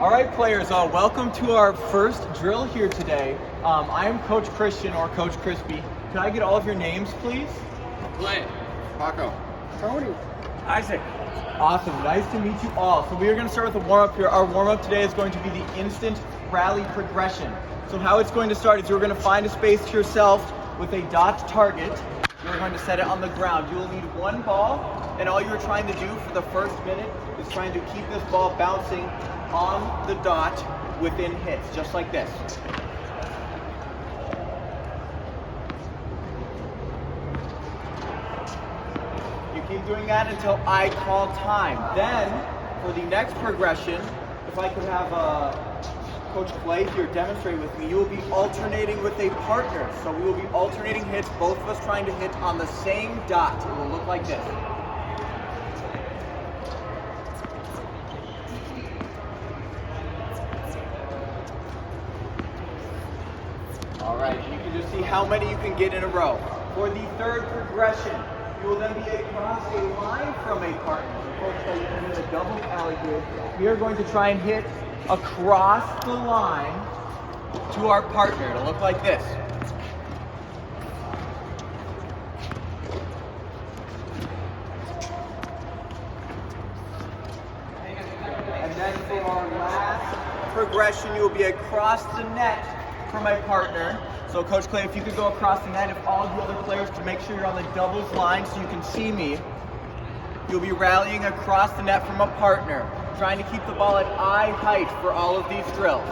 All right, players, welcome to our first drill here today. I am Coach Christian, or Coach Crispy. Can I get all of your names, please? Glenn. Paco. Tony. Isaac. Awesome, nice to meet you all. So we are going to start with a warm-up here. Our warm-up today is going to be the instant rally progression. So how it's going to start is you're going to find a space to yourself with a dot target. You're going to set it on the ground. You will need one ball, and all you're trying to do for the first minute is trying to keep this ball bouncing on the dot within hits, just like this. You keep doing that until I call time. Then, for the next progression, if I could have Coach Clay here demonstrate with me, you will be alternating with a partner. So we will be alternating hits, both of us trying to hit on the same dot. It will look like this. All right, you can just see how many you can get in a row. For the third progression, you will then be across a line from a partner. Coach Clay, you can hit a double alley here. We are going to try and hit across the line to our partner. It'll look like this. And then for our last progression, you will be across the net for my partner. So Coach Clay, if you could go across the net, if all of the other players could make sure you're on the doubles line so you can see me. You'll be rallying across the net from a partner, trying to keep the ball at eye height for all of these drills.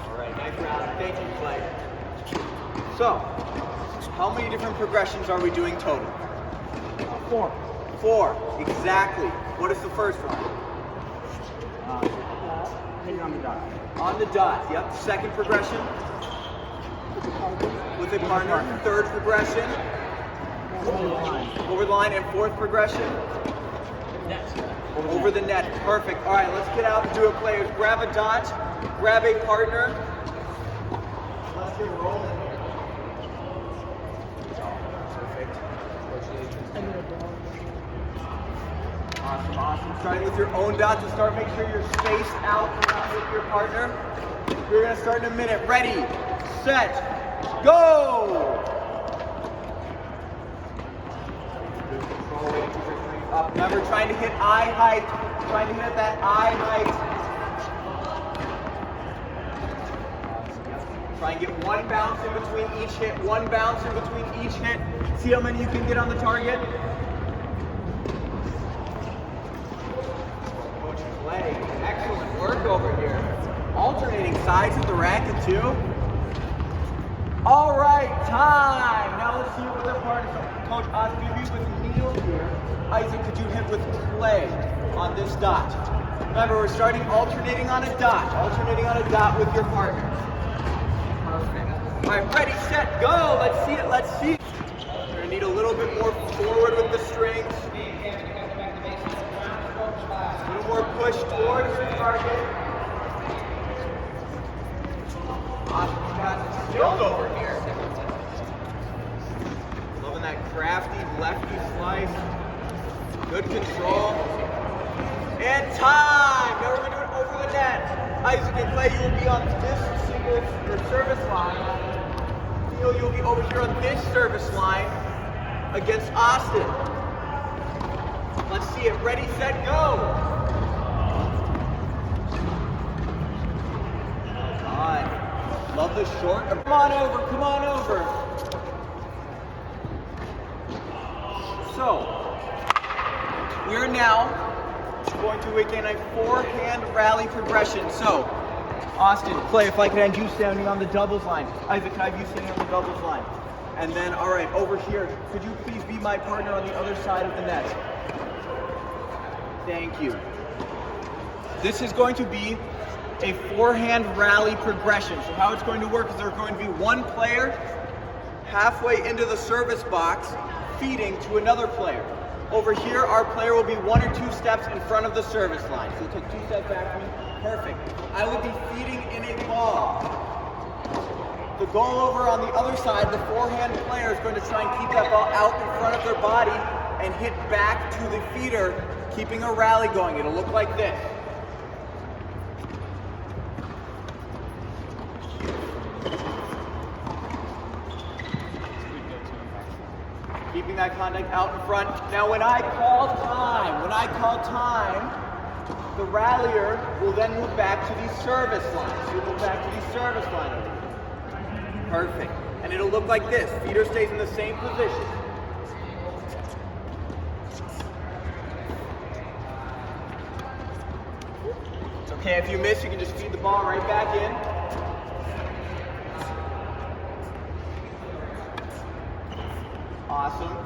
All right, nice round. Thank you, Clay. So, how many different progressions are we doing total? Four, exactly. What is the first one? Hit it on the dot. On the dot, yep. Second progression? With a partner. Third progression? Over the line. And fourth progression? Over the net. Perfect. All right, let's get out and do it, players. Grab a dot, grab a partner. Let's get rolling here. Perfect. Awesome. Starting with your own dot to start, make sure you're spaced out with your partner. We're gonna start in a minute. Ready, set, go! Good control, waiting for your strength up. Remember, trying to hit eye height, trying to hit at that eye height. Try and get one bounce in between each hit, one bounce in between each hit. See how many you can get on the target. Excellent work over here. Alternating sides of the racket too. All right, time. Now let's see what the partner. Coach Osby with Neil here. Isaac, could you hit with Clay on this dot? Remember, we're starting alternating on a dot with your partner. Perfect. All right, ready, set, go. Let's see it. We're gonna need a little bit more forward with the strings. A little more push towards the target. Awesome, you got skills over here. Loving that crafty lefty slice. Good control. And time! Now we're going to do it over the net. Isaac and Clay, you will be on this single or service line. Neil, you'll be over here on this service line against Austin. Let's see it. Ready, set, go! Love the short. Come on over. So, we're now going to begin a four-hand rally progression. So, Austin, Clay, if I could have you standing on the doubles line. Isaac, can I have you standing on the doubles line? And then, all right, over here, could you please be my partner on the other side of the net? Thank you. This is going to be a four-hand rally progression. So how it's going to work is there's going to be one player halfway into the service box feeding to another player. Over here, our player will be one or two steps in front of the service line. So take 2 steps back from me. Perfect. I will be feeding in a ball. The goal over on the other side, the forehand player is going to try and keep that ball out in front of their body and hit back to the feeder, keeping a rally going. It'll look like this. Keeping that contact out in front. Now when I call time, the rallier will then move back to the service line. So we'll move back to the service line over here. Perfect. And it'll look like this. Feeder stays in the same position. It's okay if you miss, you can just feed the ball right back in. Awesome.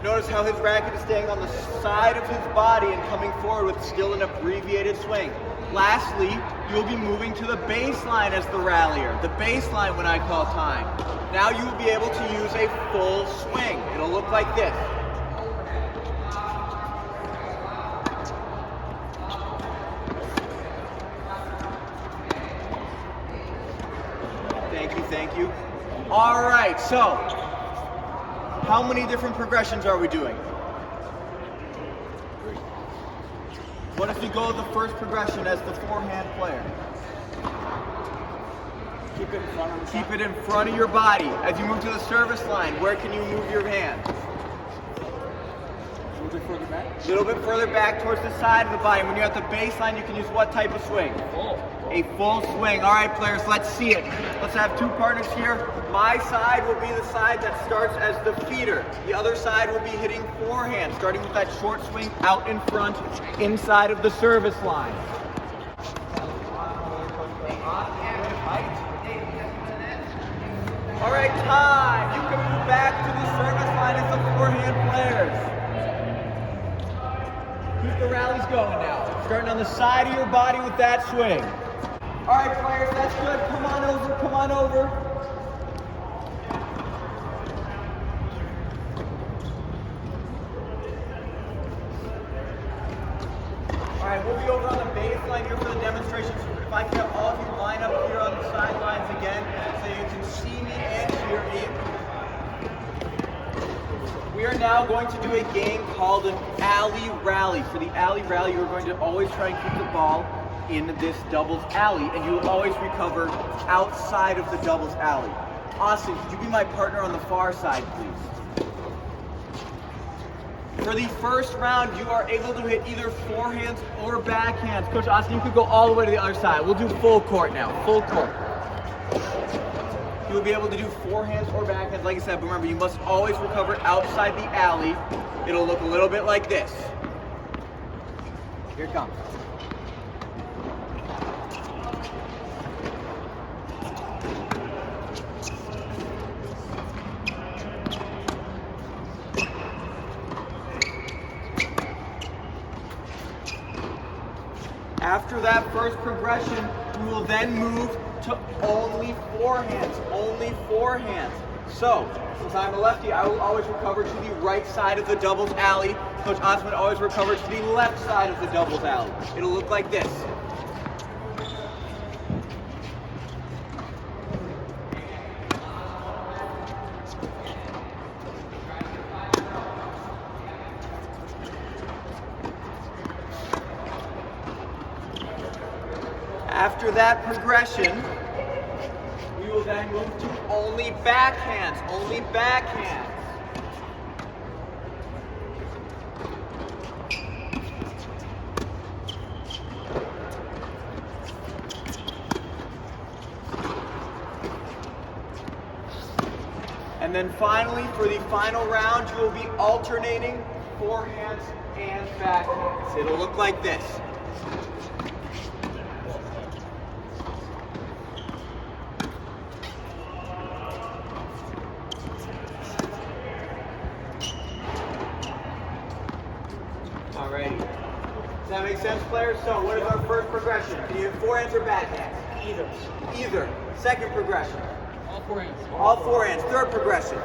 Notice how his racket is staying on the side of his body and coming forward with still an abbreviated swing. Lastly, you'll be moving to the baseline as the rallier. The baseline when I call time. Now you will be able to use a full swing. It'll look like this. Thank you. All right, so how many different progressions are we doing? 3. What if you go with the first progression as the forehand player? Keep it in front of the Keep it in front of your body. As you move to the service line, where can you move your hand? A little bit further back. A little bit further back towards the side of the body. When you're at the baseline, you can use what type of swing? Full. A full swing. All right, players, let's see it. Let's have 2 partners here. My side will be the side that starts as the feeder. The other side will be hitting forehand, starting with that short swing out in front, inside of the service line. All right, time. You can move back to the service line as the forehand players. Keep the rallies going now. Starting on the side of your body with that swing. All right, players, that's good. Come on over, come on over. All right, we'll be over on the baseline here for the demonstration. So if I can have all of you line up here on the sidelines again so you can see me and hear me. We are now going to do a game called an alley rally. For the alley rally, you're going to always try and keep the ball in this doubles alley, and you will always recover outside of the doubles alley. Austin, could you be my partner on the far side, please? For the first round, you are able to hit either forehands or backhands. Coach Austin, you could go all the way to the other side. We'll do full court now, full court. You'll be able to do forehands or backhands, like I said, but remember, you must always recover outside the alley. It'll look a little bit like this. Here it comes. After that first progression, we will then move to only forehands, only forehands. So, since I'm a lefty, I will always recover to the right side of the doubles alley. Coach Osman always recovers to the left side of the doubles alley. It'll look like this. After that progression, we will then move to only backhands, only backhands. And then finally, for the final round, you will be alternating forehands and backhands. It'll look like this. Alrighty. Does that make sense, players? So what is our first progression? Can you have forehands or backhands? Either. Either. Second progression. All forehands. All forehands. Third progression.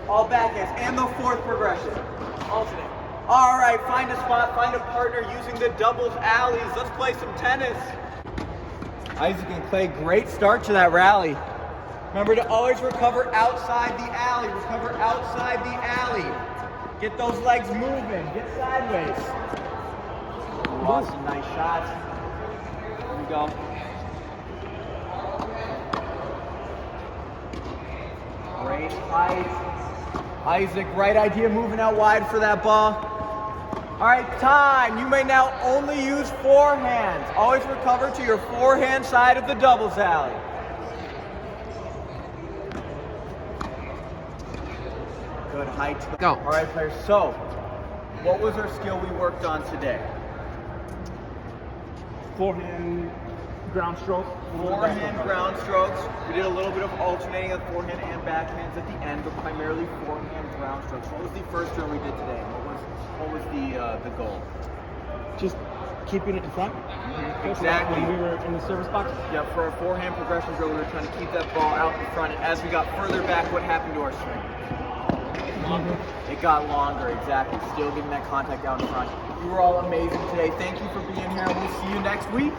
All backhands. And the fourth progression. Alternate. All right, find a spot, find a partner using the doubles alleys. Let's play some tennis. Isaac and Clay, great start to that rally. Remember to always recover outside the alley. Recover outside the alley. Get those legs moving. Get sideways. Lost some nice shots. Here we go. Great height. Isaac, right idea, moving out wide for that ball. All right, time. You may now only use forehands. Always recover to your forehand side of the doubles alley. Good height. Go. All right, players. So, what was our skill we worked on today? Forehand ground stroke. Forehand ground strokes. We did a little bit of alternating of forehand and backhands at the end, but primarily forehand ground strokes. What was the first drill we did today? What was the goal? Just keeping it in front. Exactly. When we were in the service box. Yeah, for our forehand progression drill, we were trying to keep that ball out in front, and as we got further back, what happened to our swing? It got longer, exactly. Still getting that contact out in front. You were all amazing today. Thank you for being here, and we'll see you next week.